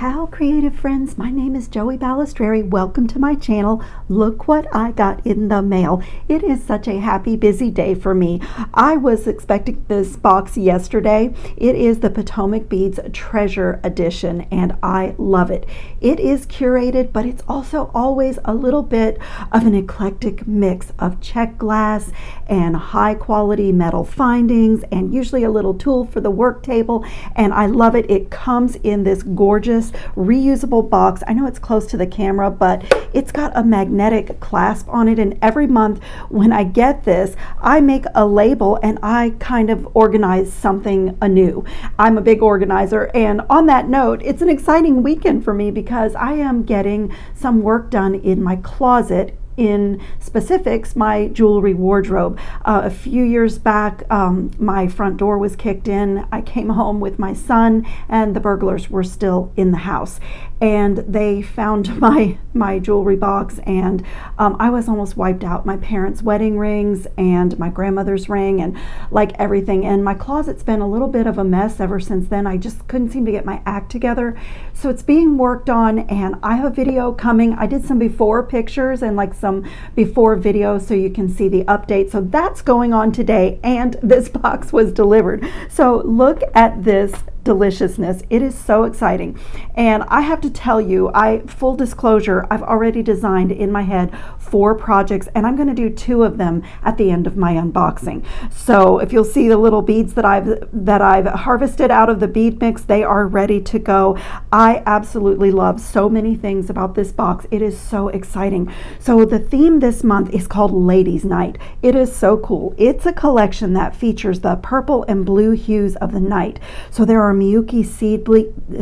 How creative friends, my name is Joey Balestrieri. Welcome to my channel. Look what I got in the mail. It is such a happy, busy day for me. I was expecting this box yesterday. It is the Potomac Beads Treasure Edition and I love it. It is curated, but it's also always a little bit of an eclectic mix of check glass and high quality metal findings and usually a little tool for the work table, and I love it. It comes in this gorgeous reusable box. I know it's close to the camera, but it's got a magnetic clasp on it, and every month when I get this, I make a label and I kind of organize something anew. I'm a big organizer, and on that note, it's an exciting weekend for me because I am getting some work done in my closet. In specifics, my jewelry wardrobe. A few years back, my front door was kicked in. I came home with my son and the burglars were still in the house, and they found my jewelry box, and I was almost wiped out. My parents' wedding rings and my grandmother's ring and like everything, and my closet's been a little bit of a mess ever since then. I just couldn't seem to get my act together, so it's being worked on, and I have a video coming. I did some before pictures and like some before videos so you can see the update. So that's going on today, and this box was delivered. So look at this deliciousness. It is so exciting, and I have to tell you, full disclosure, I've already designed in my head 4 projects, and I'm going to do 2 of them at the end of my unboxing. So if you'll see the little beads that I've harvested out of the bead mix, they are ready to go. I absolutely love so many things about this box. It is so exciting. So the theme this month is called Ladies Night. It is so cool. It's a collection that features the purple and blue hues of the night. So there are Miyuki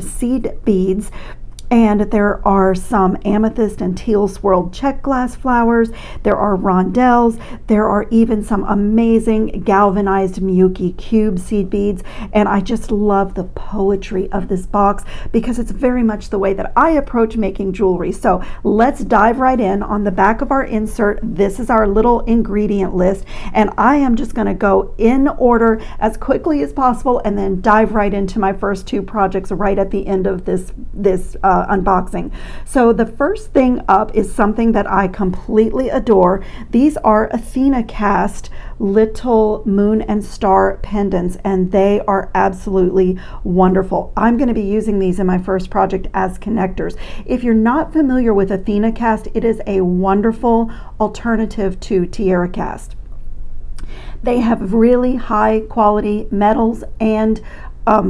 seed beads, and there are some amethyst and teal swirled check glass flowers. There are rondelles. There are even some amazing galvanized Miyuki cube seed beads. And I just love the poetry of this box because it's very much the way that I approach making jewelry. So let's dive right in. On the back of our insert, this is our little ingredient list. And I am just going to go in order as quickly as possible and then dive right into my first 2 projects right at the end of this unboxing. So the first thing up is something that I completely adore. These are Athena cast little moon and star pendants, and they are absolutely wonderful. I'm going to be using these in my first project as connectors. If you're not familiar with Athena cast, it is a wonderful alternative to tiara cast. They have really high quality metals and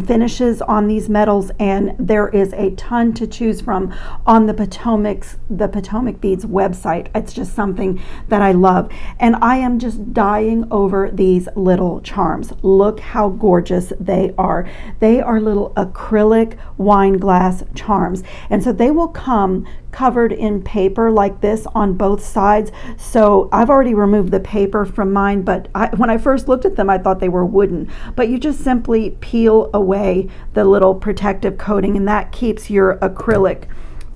finishes on these metals, and there is a ton to choose from on the Potomac Beads website. It's just something that I love, and I am just dying over these little charms. Look how gorgeous they are. They are little acrylic wine glass charms, and so they will come covered in paper like this on both sides. So I've already removed the paper from mine, but when I first looked at them, I thought they were wooden. But you just simply peel away the little protective coating, and that keeps your acrylic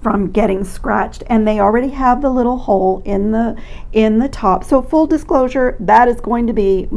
from getting scratched. And they already have the little hole in the top. So full disclosure, that is going to be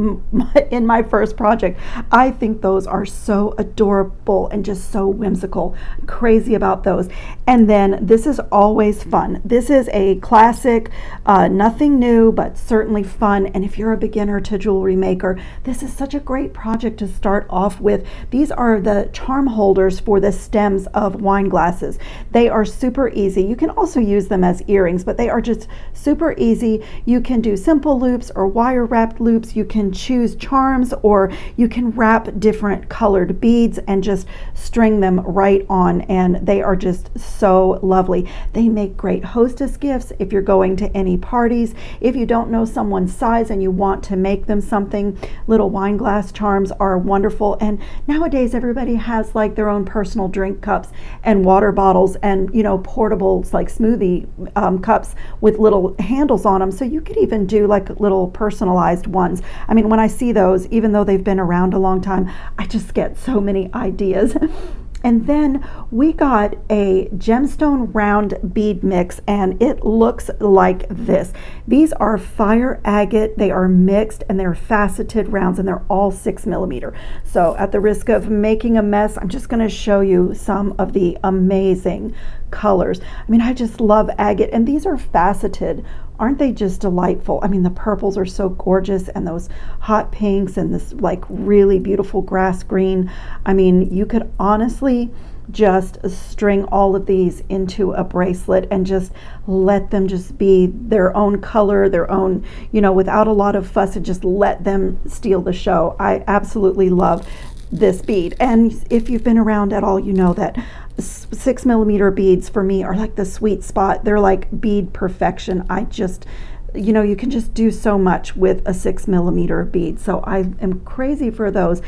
in my first project. I think those are so adorable and just so whimsical. Crazy about those. And then this is always fun. This is a classic, nothing new, but certainly fun. And if you're a beginner to jewelry maker, this is such a great project to start off with. These are the charm holders for the stems of wine glasses. They are super easy. You can also use them as earrings, but they are just super easy. You can do simple loops or wire wrapped loops. You can choose charms, or you can wrap different colored beads and just string them right on, and they are just so lovely. They make great hostess gifts if you're going to any parties. If you don't know someone's size and you want to make them something, little wine glass charms are wonderful. And nowadays everybody has like their own personal drink cups and water bottles, and portables like smoothie cups with little handles on them, so you could even do like little personalized ones. I mean, when I see those, even though they've been around a long time, I just get so many ideas. And then we got a gemstone round bead mix, and it looks like this. These are fire agate, they are mixed, and they're faceted rounds, and they're all 6mm. So at the risk of making a mess, I'm just going to show you some of the amazing colors. I mean, I just love agate, and these are faceted. Aren't they just delightful? I mean, the purples are so gorgeous, and those hot pinks, and this like really beautiful grass green. I mean, you could honestly just string all of these into a bracelet and just let them just be their own color, their own, you know, without a lot of fuss, and just let them steal the show. I absolutely love this bead. And if you've been around at all, you know that 6mm beads for me are like the sweet spot. They're like bead perfection. I just, you know, you can just do so much with a 6mm bead. So I am crazy for those.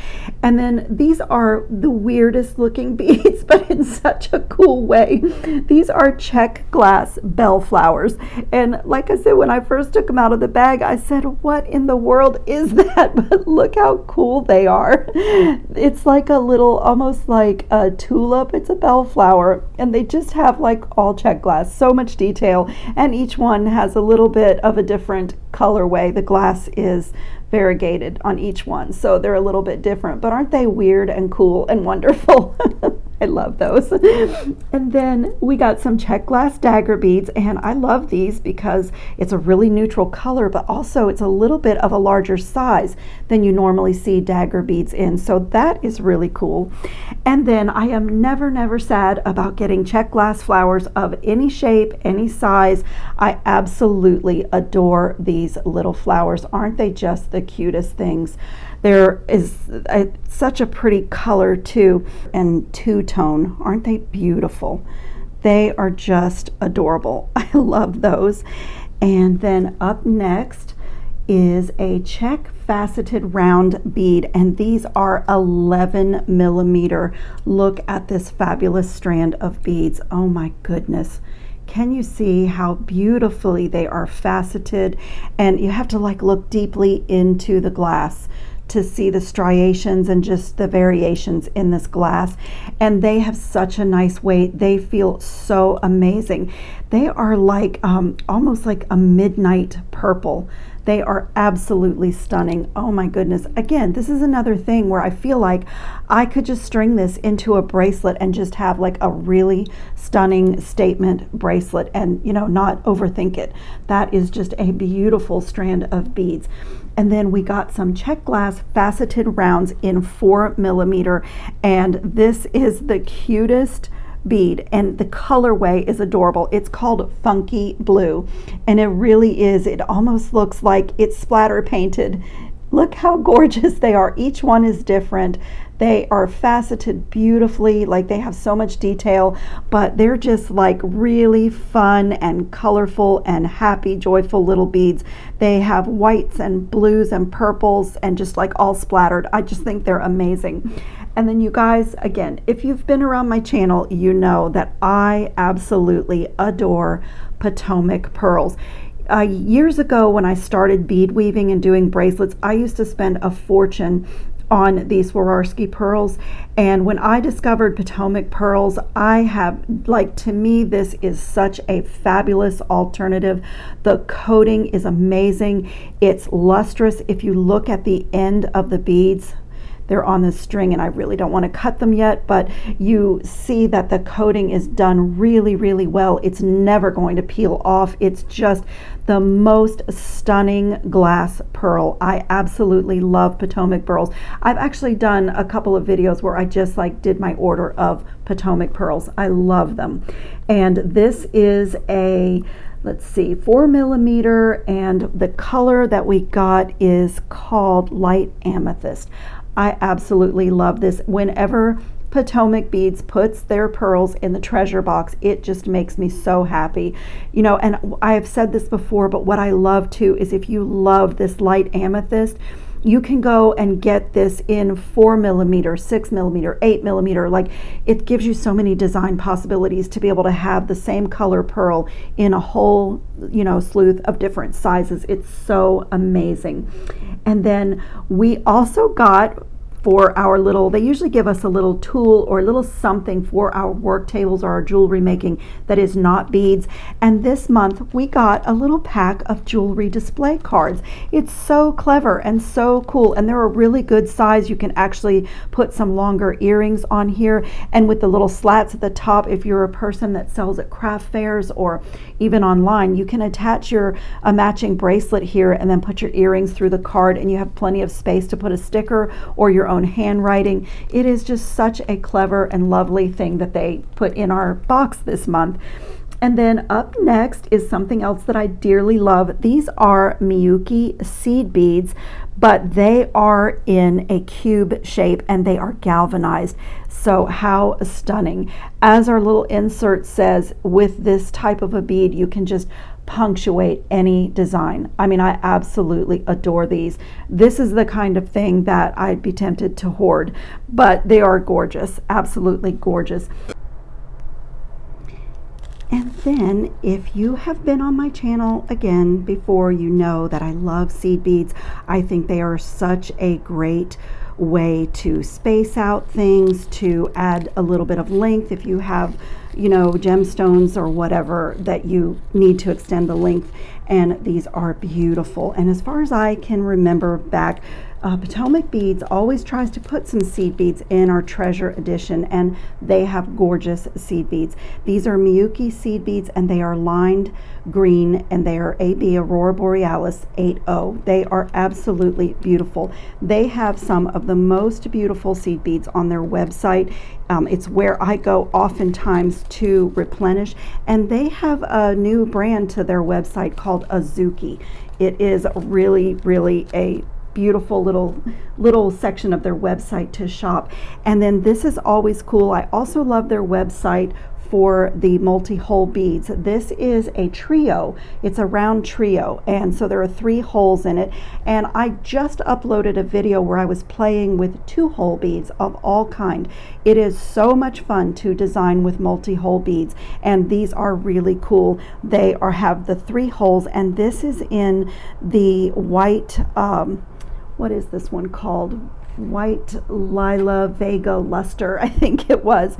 And then these are the weirdest looking beads, but in such a cool way. These are check glass bellflowers. And like I said, when I first took them out of the bag, I said, what in the world is that? But look how cool they are. It's like a little, almost like a tulip. It's a bellflower, and they just have like all check glass, so much detail, and each one has a little bit of a different colorway. The glass is variegated on each one, so they're a little bit different, but aren't they weird and cool and wonderful? I love those. And then we got some check glass dagger beads, and I love these because it's a really neutral color, but also it's a little bit of a larger size than you normally see dagger beads in, so that is really cool. And then I am never sad about getting check glass flowers of any shape, any size. I absolutely adore these little flowers. Aren't they just the cutest things? There is such a pretty color too, and two-tone. Aren't they beautiful? They are just adorable. I love those. And then up next is a check faceted round bead, and these are 11mm. Look at this fabulous strand of beads. Oh my goodness. Can you see how beautifully they are faceted? And you have to like look deeply into the glass to see the striations and just the variations in this glass. And they have such a nice weight. They feel so amazing. They are like almost like a midnight purple. They are absolutely stunning. Oh my goodness. Again, this is another thing where I feel like I could just string this into a bracelet and just have like a really stunning statement bracelet and, you know, not overthink it. That is just a beautiful strand of beads. And then we got some check glass faceted rounds in 4mm, and this is the cutest bead, and the colorway is adorable. It's called Funky Blue, and it really is. It almost looks like it's splatter painted. Look how gorgeous they are. Each one is different. They are faceted beautifully, like they have so much detail, but they're just like really fun and colorful and happy, joyful little beads. They have whites and blues and purples and just like all splattered. I just think they're amazing. And then you guys, again, if you've been around my channel, you know that I absolutely adore Potomac pearls. Years ago when I started bead weaving and doing bracelets, I used to spend a fortune on these Swarovski pearls, and when I discovered Potomac pearls, I have, like, to me this is such a fabulous alternative. The coating is amazing. It's lustrous. If you look at the end of the beads, they're on this string, and I really don't want to cut them yet, but you see that the coating is done really well. It's never going to peel off. It's just the most stunning glass pearl. I absolutely love Potomac pearls. I've actually done a couple of videos where I just like did my order of Potomac pearls. I love them. And this is a, let's see, 4mm, and the color that we got is called light amethyst. I absolutely love this. Whenever Potomac Beads puts their pearls in the treasure box, it just makes me so happy. You know, and I have said this before, but what I love too is if you love this light amethyst, you can go and get this in 4mm, 6mm, 8mm. Like, it gives you so many design possibilities to be able to have the same color pearl in a whole, you know, slew of different sizes. It's so amazing. And then we also got for our little, they usually give us a little tool or a little something for our work tables or our jewelry making that is not beads. And this month we got a little pack of jewelry display cards. It's so clever and so cool, and they're a really good size. You can actually put some longer earrings on here, and with the little slats at the top, if you're a person that sells at craft fairs or even online, you can attach a matching bracelet here and then put your earrings through the card, and you have plenty of space to put a sticker or your own handwriting. It is just such a clever and lovely thing that they put in our box this month. And then up next is something else that I dearly love. These are Miyuki seed beads, but they are in a cube shape and they are galvanized. So how stunning. As our little insert says, with this type of a bead, you can just punctuate any design. I mean, I absolutely adore these. This is the kind of thing that I'd be tempted to hoard, but they are gorgeous, absolutely gorgeous. And then if you have been on my channel again before, you know that I love seed beads. I think they are such a great way to space out things, to add a little bit of length if you have, you know, gemstones or whatever that you need to extend the length. And these are beautiful. And as far as I can remember back, Potomac Beads always tries to put some seed beads in our treasure edition, and they have gorgeous seed beads. These are Miyuki seed beads, and they are lined green, and they are AB Aurora Borealis 80. They are absolutely beautiful. They have some of the most beautiful seed beads on their website. It's where I go oftentimes to replenish, and they have a new brand to their website called Azuki. It is really, really a beautiful little section of their website to shop. And then this is always cool. I also love their website for the multi-hole beads. This is a trio. It's a round trio, and so there are 3 holes in it. And I just uploaded a video where I was playing with 2-hole beads of all kind. It is so much fun to design with multi-hole beads, and these are really cool. They have the 3 holes, and this is in the white, what is this one called? White Lila Vega Luster, I think it was,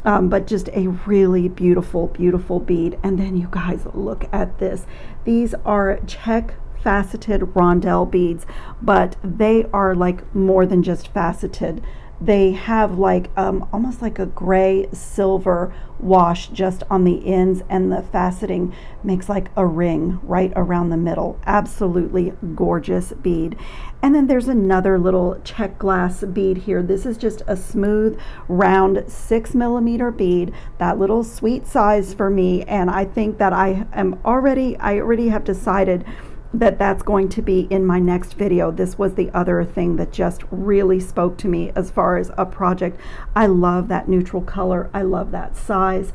but just a really beautiful, beautiful bead. And then you guys, look at this. These are check faceted rondelle beads, but they are like more than just faceted. They have like almost like a gray silver wash just on the ends, and the faceting makes like a ring right around the middle. Absolutely gorgeous bead. And then there's another little check glass bead here. This is just a smooth round 6mm bead, that little sweet size for me, and I think that I already have decided that that's going to be in my next video. This was the other thing that just really spoke to me as far as a project. I love that neutral color. I love that size.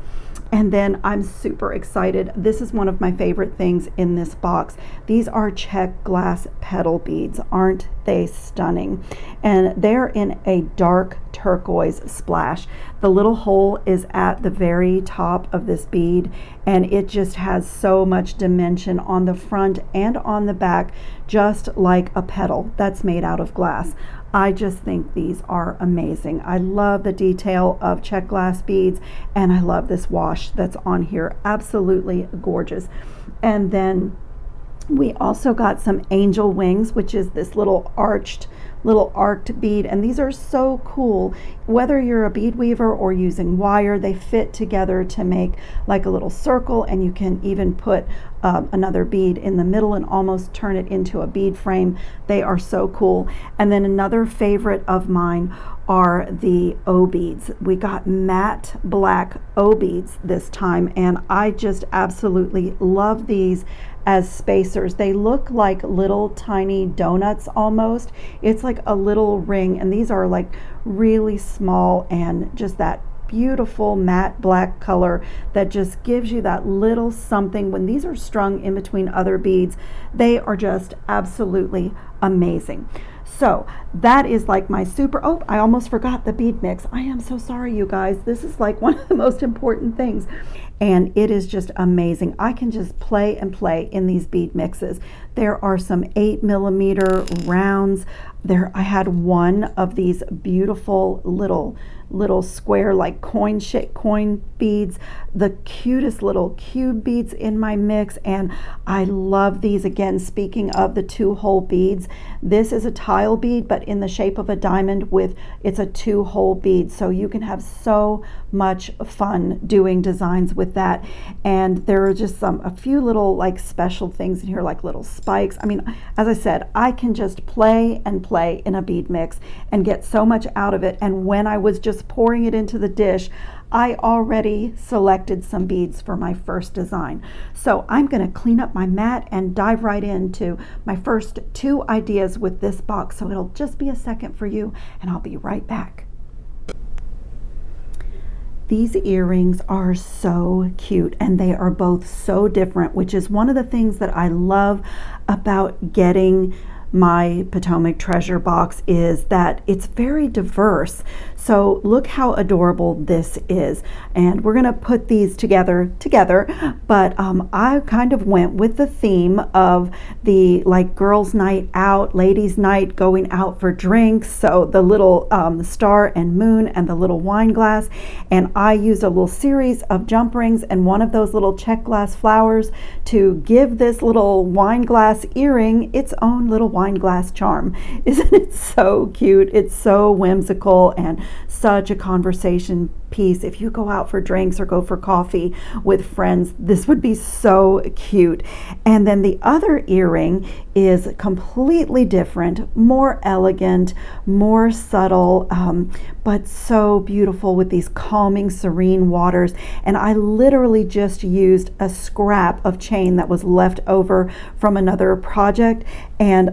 And then I'm super excited. This is one of my favorite things in this box. These are check glass petal beads. Aren't they stunning? And they're in a dark turquoise splash. The little hole is at the very top of this bead, and it just has so much dimension on the front and on the back, just like a petal that's made out of glass. I just think these are amazing. I love the detail of check glass beads, and I love this wash that's on here. Absolutely gorgeous. And then we also got some angel wings, which is this little arched bead, and these are so cool. Whether you're a bead weaver or using wire, they fit together to make like a little circle, and you can even put another bead in the middle and almost turn it into a bead frame. They are so cool. And then another favorite of mine are the O beads. We got matte black O beads this time, and I just absolutely love these as spacers. They look like little tiny donuts almost. It's like a little ring, and these are like really small, and just that beautiful matte black color that just gives you that little something. When these are strung in between other beads, they are just absolutely amazing. So that is like my super, oh, I almost forgot the bead mix. I am so sorry, you guys. This is like one of the most important things. and it is just amazing. I can just play and play in these bead mixes. There are some 8mm rounds. I had one of these beautiful little square like coin beads, the cutest little cube beads in my mix, and I love these. Again, speaking of the 2-hole beads, this is a tile bead but in the shape of a diamond it's a 2-hole bead, so you can have so much fun doing designs with that. And there are just a few little like special things in here, like little spikes. I mean, as I said, I can just play and play in a bead mix and get so much out of it. And when I was just pouring it into the dish, I already selected some beads for my first design. So I'm going to clean up my mat and dive right into my first 2 ideas with this box. So it'll just be a second for you, and I'll be right back. These earrings are so cute, and they are both so different, which is one of the things that I love about getting my Potomac treasure box, is that it's very diverse. So look how adorable this is, and we're gonna put these together, but I kind of went with the theme of the like girls' night out, ladies' night, going out for drinks. So the little star and moon and the little wine glass, and I used a little series of jump rings and one of those little check glass flowers to give this little wine glass earring its own little wine glass charm. Isn't it so cute? It's so whimsical and such a conversation piece. If you go out for drinks or go for coffee with friends, this would be so cute. And then the other earring is completely different, more elegant, more subtle, but so beautiful with these calming, serene waters. And I literally just used a scrap of chain that was left over from another project. And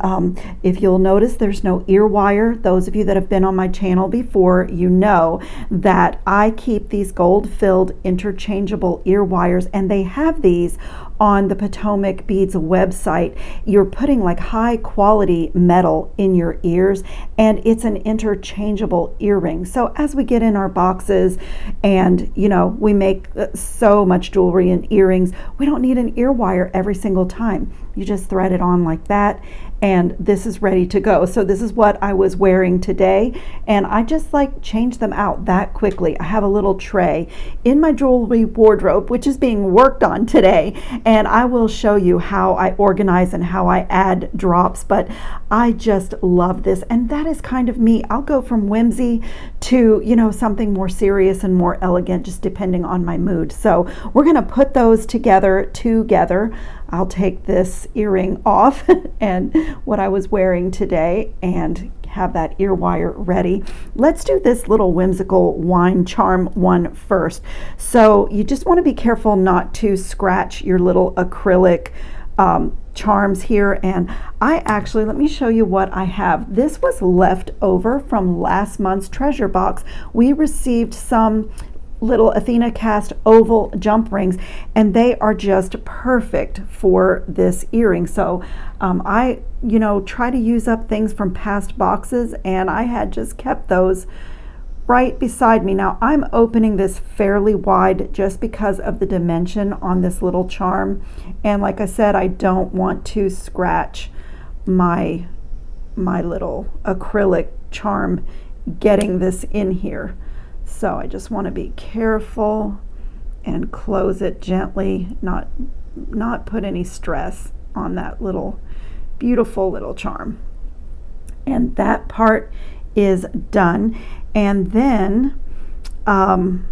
if you'll notice, there's no ear wire. Those of you that have been on my channel before, you know that I keep these gold-filled interchangeable ear wires, and they have these on the Potomac Beads website. You're putting like high quality metal in your ears, and it's an interchangeable earring. So as we get in our boxes and we make so much jewelry and earrings, we don't need an ear wire every single time. You just thread it on like that, and this is ready to go. So this is what I was wearing today, and I just like changed them out that quickly. I have a little tray in my jewelry wardrobe, which is being worked on today, and I will show you how I organize and how I add drops, but I just love this, and that is kind of me. I'll go from whimsy to something more serious and more elegant, just depending on my mood. So we're gonna put those together. I'll take this earring off and what I was wearing today and have that ear wire ready. Let's do this little whimsical wine charm one first. So you just want to be careful not to scratch your little acrylic charms here. And let me show you what I have. This was left over from last month's treasure box. We received some little Athena cast oval jump rings, and they are just perfect for this earring. So I try to use up things from past boxes, and I had just kept those right beside me. Now I'm opening this fairly wide just because of the dimension on this little charm, and like I said, I don't want to scratch my little acrylic charm getting this in here. So I just want to be careful and close it gently, not put any stress on that little beautiful little charm. And that part is done. And then oh,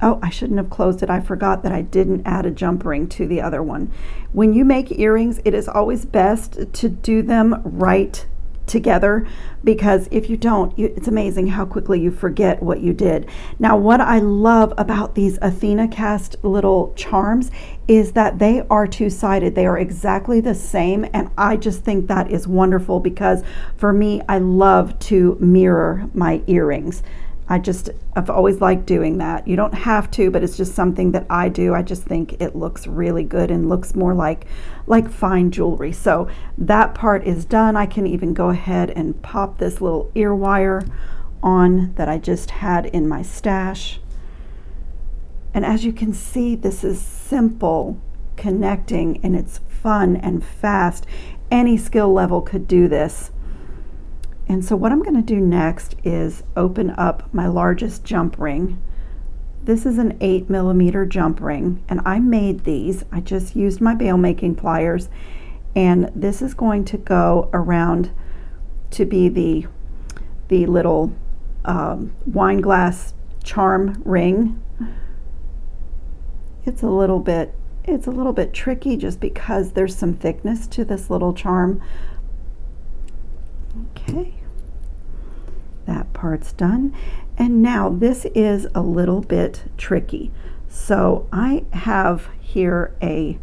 I shouldn't have closed it. I forgot that I didn't add a jump ring to the other one. When you make earrings, it is always best to do them right together, because if you don't, it's amazing how quickly you forget what you did. Now, what I love about these Athena cast little charms is that they are two-sided. They are exactly the same, and I just think that is wonderful, because for me, I love to mirror my earrings. I've always liked doing that. You don't have to, but it's just something that I do. I just think it looks really good and looks more like fine jewelry. So that part is done. I can even go ahead and pop this little ear wire on that I just had in my stash. And as you can see, this is simple connecting and it's fun and fast. Any skill level could do this. And so what I'm going to do next is open up my largest jump ring. This is an 8mm jump ring, and I made these. I just used my bail making pliers, and this is going to go around to be the little wine glass charm ring. It's a little bit tricky just because there's some thickness to this little charm. Okay, that part's done. And now this is a little bit tricky. So I have here a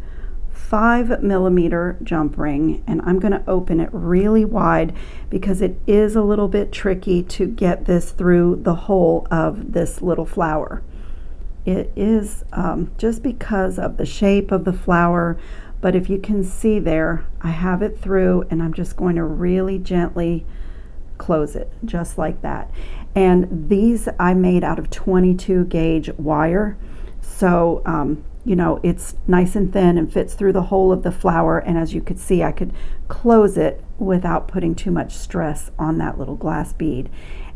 5mm jump ring, and I'm going to open it really wide because it is a little bit tricky to get this through the hole of this little flower. It is just because of the shape of the flower, but if you can see there, I have it through, and I'm just going to really gently close it just like that. And these I made out of 22 gauge wire, so you know, it's nice and thin and fits through the hole of the flower, and as you could see, I could close it without putting too much stress on that little glass bead.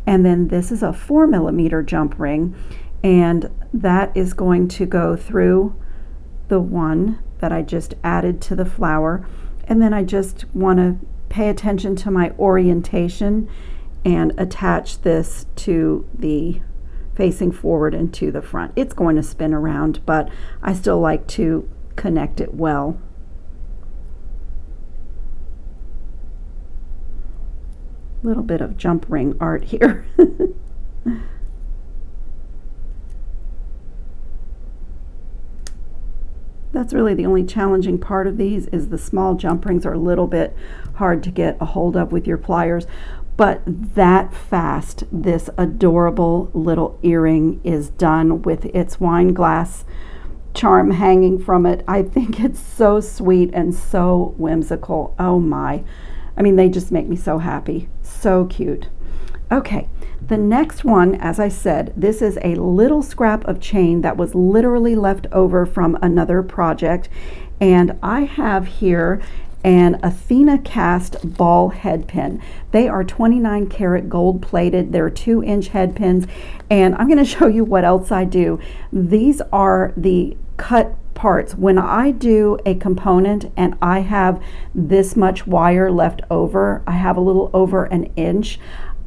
And then this is a 4mm jump ring, and that is going to go through the one that I just added to the flower. And then I just want to pay attention to my orientation and attach this to the facing forward and to the front. It's going to spin around, but I still like to connect it well. Little bit of jump ring art here. That's really the only challenging part of these, is the small jump rings are a little bit hard to get a hold of with your pliers. But that fast, this adorable little earring is done with its wine glass charm hanging from it. I think it's so sweet and so whimsical. Oh my. I mean, they just make me so happy. So cute. Okay, the next one, as I said, this is a little scrap of chain that was literally left over from another project. And I have here an Athena cast ball head pin. They are 29 karat gold plated. They're 2-inch head pins, and I'm going to show you what else I do. These are the cut parts. When I do a component and I have this much wire left over, I have a little over an inch,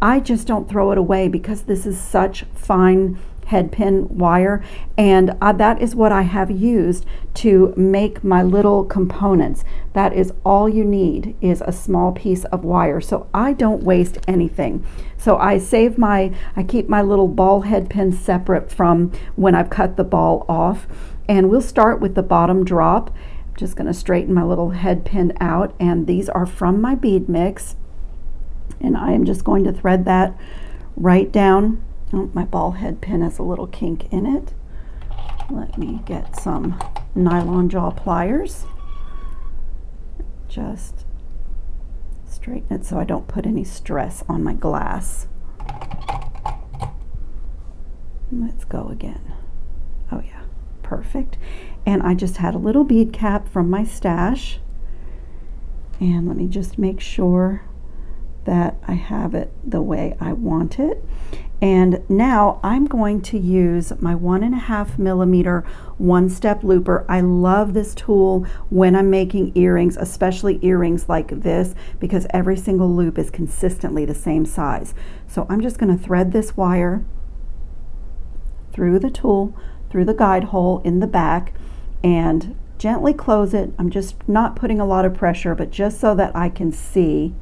I just don't throw it away because this is such fine head pin wire, and that is what I have used to make my little components. That is all you need, is a small piece of wire, so I don't waste anything. So I keep my little ball head pin separate from when I've cut the ball off. And we'll start with the bottom drop. I'm just going to straighten my little head pin out, and these are from my bead mix, and I am just going to thread that right down. Oh, my ball head pin has a little kink in it. Let me get some nylon jaw pliers. Just straighten it so I don't put any stress on my glass. Let's go again. Oh yeah, perfect. And I just had a little bead cap from my stash. And let me just make sure that I have it the way I want it. And now I'm going to use my 1.5mm one-step looper. I love this tool when I'm making earrings, especially earrings like this, because every single loop is consistently the same size. So I'm just going to thread this wire through the tool, through the guide hole in the back, and gently close it. I'm just not putting a lot of pressure, but just so that I can see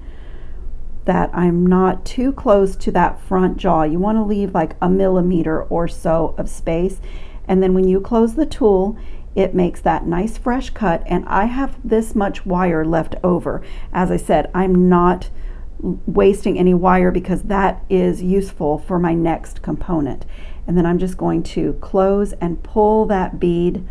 that I'm not too close to that front jaw. You want to leave like a millimeter or so of space, and then when you close the tool, it makes that nice fresh cut. And I have this much wire left over. As I said, I'm not wasting any wire because that is useful for my next component. And then I'm just going to close and pull that bead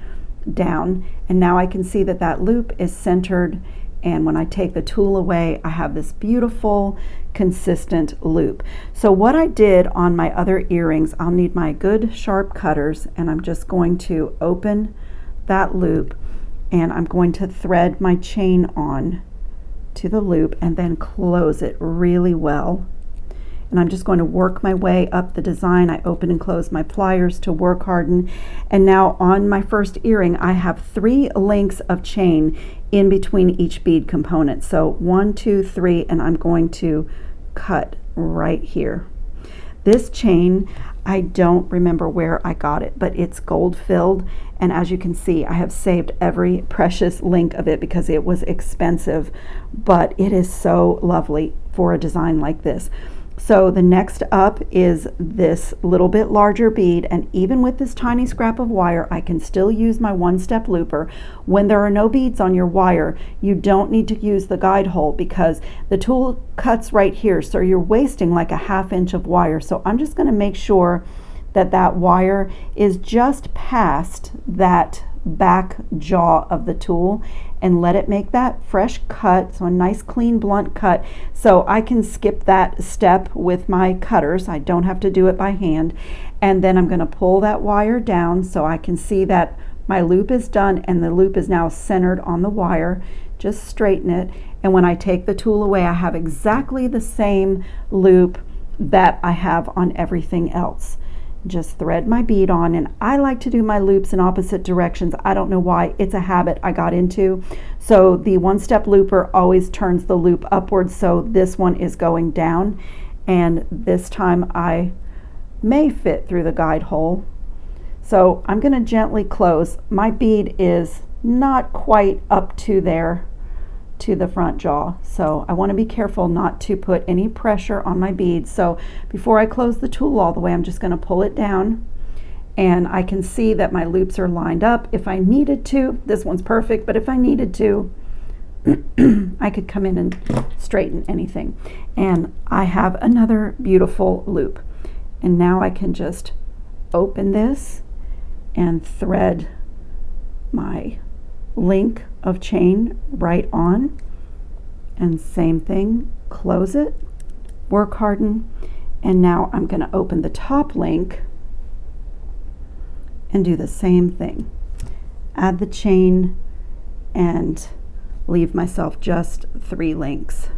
down, and now I can see that that loop is centered And when I take the tool away, I have this beautiful, consistent loop. So what I did on my other earrings, I'll need my good sharp cutters, and I'm just going to open that loop, and I'm going to thread my chain on to the loop and then close it really well. And I'm just going to work my way up the design. I open and close my pliers to work harden. And now on my first earring, I have 3 links of chain in between each bead component. So 1, 2, 3, and I'm going to cut right here. This chain, I don't remember where I got it, but it's gold filled. And as you can see, I have saved every precious link of it because it was expensive, but it is so lovely for a design like this. So the next up is this little bit larger bead, and even with this tiny scrap of wire, I can still use my one-step looper. When there are no beads on your wire, you don't need to use the guide hole because the tool cuts right here, so you're wasting like a ½ inch of wire. So I'm just going to make sure that that wire is just past that back jaw of the tool and let it make that fresh cut, so a nice clean blunt cut, so I can skip that step with my cutters. I don't have to do it by hand. And then I'm going to pull that wire down so I can see that my loop is done and the loop is now centered on the wire. Just straighten it, and when I take the tool away, I have exactly the same loop that I have on everything else. Just thread my bead on, and I like to do my loops in opposite directions. I don't know why, it's a habit I got into. So the one-step looper always turns the loop upwards, so this one is going down, and this time I may fit through the guide hole. So I'm going to gently close. My bead is not quite up to there to the front jaw, so I want to be careful not to put any pressure on my beads. So before I close the tool all the way, I'm just going to pull it down, and I can see that my loops are lined up. If I needed to, this one's perfect, but if I needed to, I could come in and straighten anything. And I have another beautiful loop, and now I can just open this and thread my link of chain right on, and same thing, close it, work harden, and now I'm going to open the top link and do the same thing. Add the chain and leave myself just 3 links.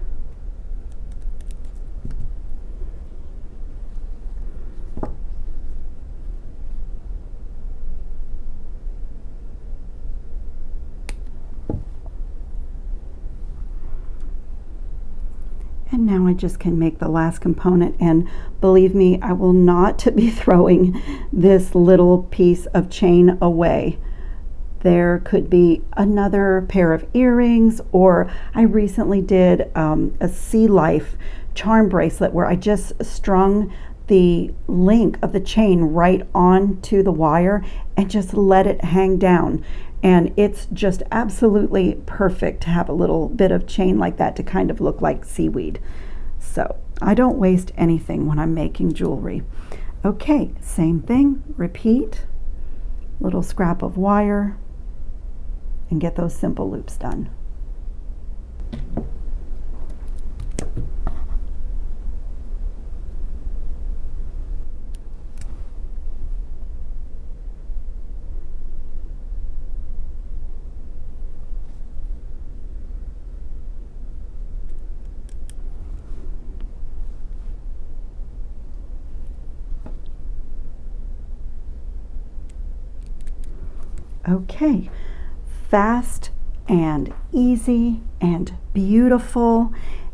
And now I just can make the last component, and believe me, I will not be throwing this little piece of chain away. There could be another pair of earrings, or I recently did a Sea Life charm bracelet where I just strung the link of the chain right onto the wire and just let it hang down. And it's just absolutely perfect to have a little bit of chain like that to kind of look like seaweed. So I don't waste anything when I'm making jewelry. Okay, same thing, repeat, little scrap of wire, and get those simple loops done. Okay, fast and easy and beautiful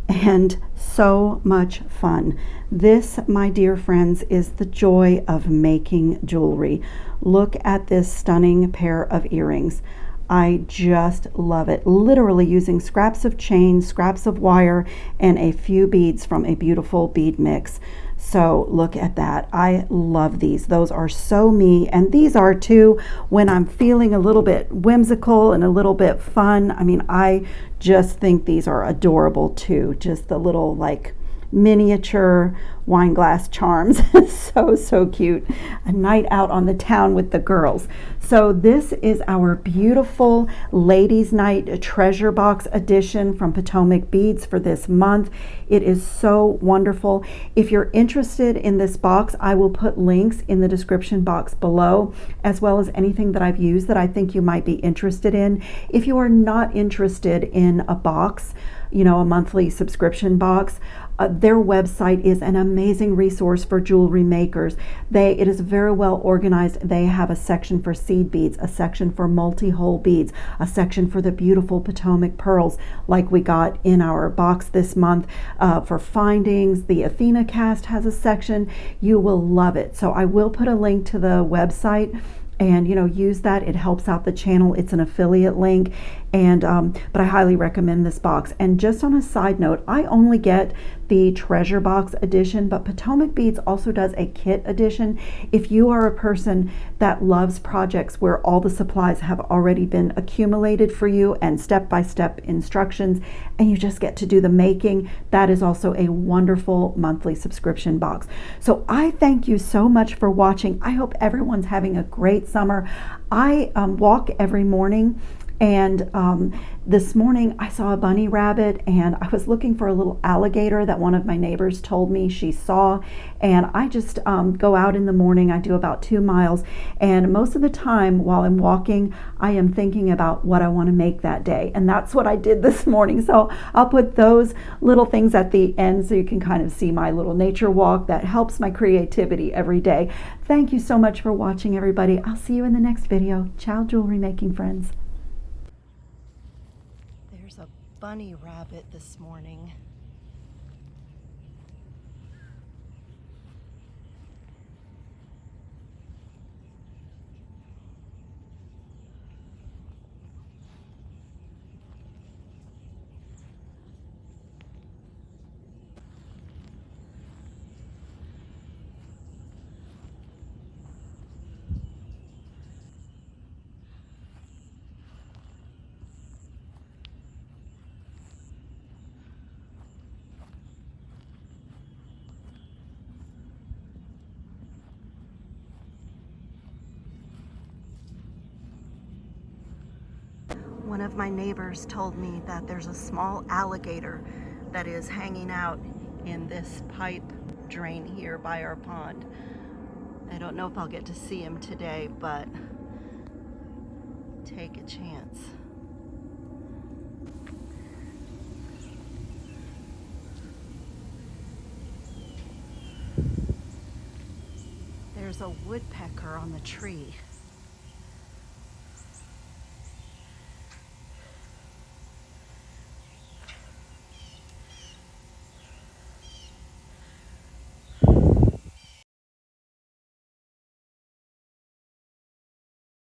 and so much fun. This, my dear friends, is the joy of making jewelry. Look at this stunning pair of earrings. I just love it. Literally using scraps of chain, scraps of wire, and a few beads from a beautiful bead mix. So look at that. I love these. Those are so me, and these are too when I'm feeling a little bit whimsical and a little bit fun. I mean, I just think these are adorable too. Just the little like miniature wine glass charms. So cute. A night out on the town with the girls. So this is our beautiful Ladies Night Treasure Box edition from Potomac Beads for this month. It is so wonderful. If you're interested in this box, I will put links in the description box below, as well as anything that I've used that I think you might be interested in. If you are not interested in a box, you know, a monthly subscription box, their website is an amazing resource for jewelry makers. It is very well organized. They have a section for seed beads, a section for multi-hole beads, a section for the beautiful Potomac pearls like we got in our box this month. For findings, the Athena cast has a section. You will love it. So I will put a link to the website, and use that. It helps out the channel. It's an affiliate link, and but I highly recommend this box. And just on a side note, I only get the treasure box edition, but Potomac Beads also does a kit edition. If you are a person that loves projects where all the supplies have already been accumulated for you and step-by-step instructions, and you just get to do the making, that is also a wonderful monthly subscription box. So I thank you so much for watching. I hope everyone's having a great summer. I walk every morning, and this morning I saw a bunny rabbit, and I was looking for a little alligator that one of my neighbors told me she saw. And I just go out in the morning. I do about 2 miles, and most of the time while I'm walking, I am thinking about what I want to make that day, and that's what I did this morning. So I'll put those little things at the end so you can kind of see my little nature walk that helps my creativity every day. Thank you so much for watching, everybody. I'll see you in the next video. Ciao, jewelry making friends. There's a bunny rabbit this morning. One of my neighbors told me that there's a small alligator that is hanging out in this pipe drain here by our pond. I don't know if I'll get to see him today, but take a chance. There's a woodpecker on the tree.